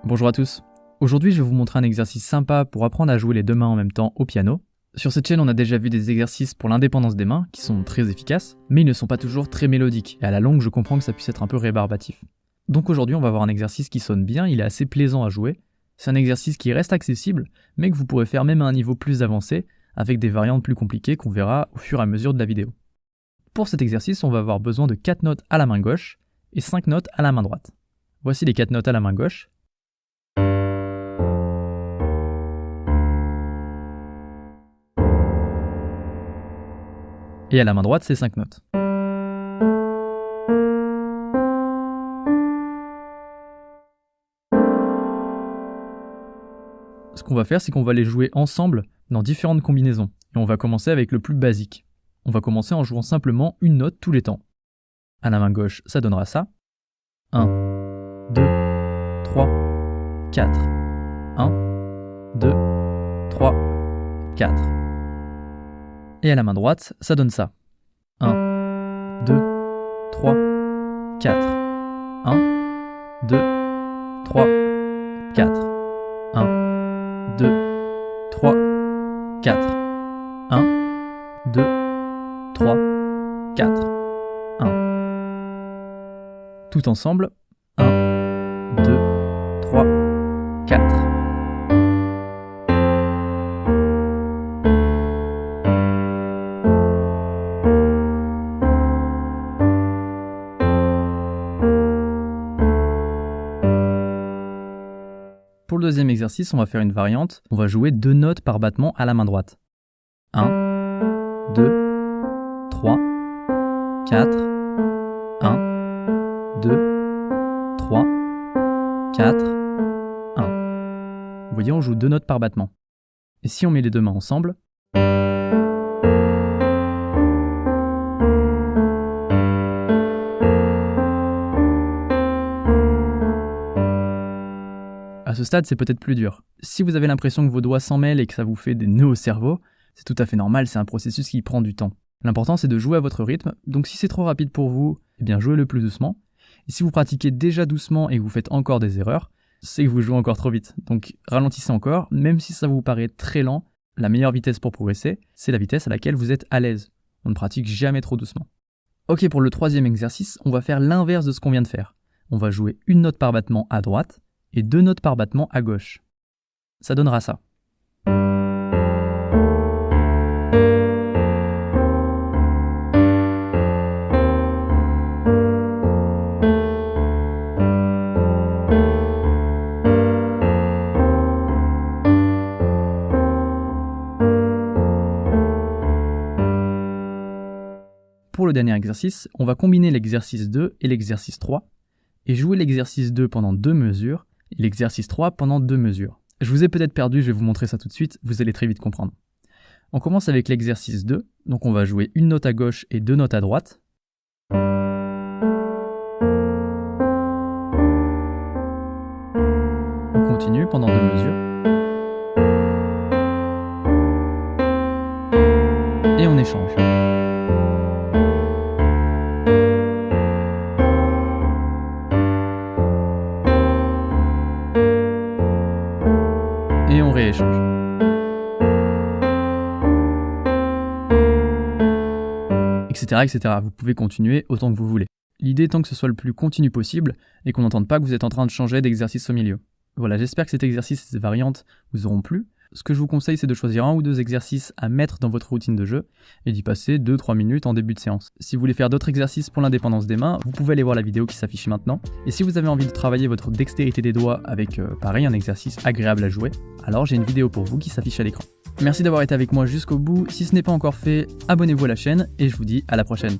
Bonjour à tous. Aujourd'hui, je vais vous montrer un exercice sympa pour apprendre à jouer les deux mains en même temps au piano. Sur cette chaîne, on a déjà vu des exercices pour l'indépendance des mains qui sont très efficaces, mais ils ne sont pas toujours très mélodiques, et à la longue, je comprends que ça puisse être un peu rébarbatif. Donc aujourd'hui, on va voir un exercice qui sonne bien, il est assez plaisant à jouer. C'est un exercice qui reste accessible, mais que vous pourrez faire même à un niveau plus avancé, avec des variantes plus compliquées qu'on verra au fur et à mesure de la vidéo. Pour cet exercice, on va avoir besoin de 4 notes à la main gauche et 5 notes à la main droite. Voici les 4 notes à la main gauche. Et à la main droite, c'est 5 notes. Ce qu'on va faire, c'est qu'on va les jouer ensemble dans différentes combinaisons. Et on va commencer avec le plus basique. On va commencer en jouant simplement une note tous les temps. À la main gauche, ça donnera ça. 1, 2, 3, 4. 1, 2, 3, 4. Et à la main droite, ça donne ça. 1, 2, 3, 4. 1, 2, 3, 4. 1, 2, 3, 4. 1, 2, 3, 4. 1. Tout ensemble. 1, 2, 3, 4. Pour le deuxième exercice, on va faire une variante. On va jouer 2 notes par battement à la main droite. 1, 2, 3, 4. 1, 2, 3, 4, 1. Vous voyez, on joue 2 notes par battement. Et si on met les deux mains ensemble, à ce stade, c'est peut-être plus dur. Si vous avez l'impression que vos doigts s'en mêlent et que ça vous fait des nœuds au cerveau, c'est tout à fait normal, c'est un processus qui prend du temps. L'important, c'est de jouer à votre rythme, donc si c'est trop rapide pour vous, eh bien jouez le plus doucement. Et si vous pratiquez déjà doucement et que vous faites encore des erreurs, c'est que vous jouez encore trop vite. Donc ralentissez encore, même si ça vous paraît très lent, la meilleure vitesse pour progresser, c'est la vitesse à laquelle vous êtes à l'aise. On ne pratique jamais trop doucement. Ok, pour le troisième exercice, on va faire l'inverse de ce qu'on vient de faire. On va jouer une note par battement à droite, et 2 notes par battement à gauche. Ça donnera ça. Pour le dernier exercice, on va combiner l'exercice 2 et l'exercice 3 et jouer l'exercice 2 pendant 2 mesures et l'exercice 3 pendant 2 mesures. Je vous ai peut-être perdu, je vais vous montrer ça tout de suite, vous allez très vite comprendre. On commence avec l'exercice 2, donc on va jouer une note à gauche et 2 notes à droite. On continue pendant 2 mesures. Et on échange. Et on rééchange. Etc., etc. Vous pouvez continuer autant que vous voulez. L'idée étant que ce soit le plus continu possible et qu'on n'entende pas que vous êtes en train de changer d'exercice au milieu. Voilà, j'espère que cet exercice et ces variantes vous auront plu. Ce que je vous conseille, c'est de choisir 1 ou 2 exercices à mettre dans votre routine de jeu et d'y passer 2-3 minutes en début de séance. Si vous voulez faire d'autres exercices pour l'indépendance des mains, vous pouvez aller voir la vidéo qui s'affiche maintenant. Et si vous avez envie de travailler votre dextérité des doigts avec, pareil, un exercice agréable à jouer, alors j'ai une vidéo pour vous qui s'affiche à l'écran. Merci d'avoir été avec moi jusqu'au bout. Si ce n'est pas encore fait, abonnez-vous à la chaîne et je vous dis à la prochaine.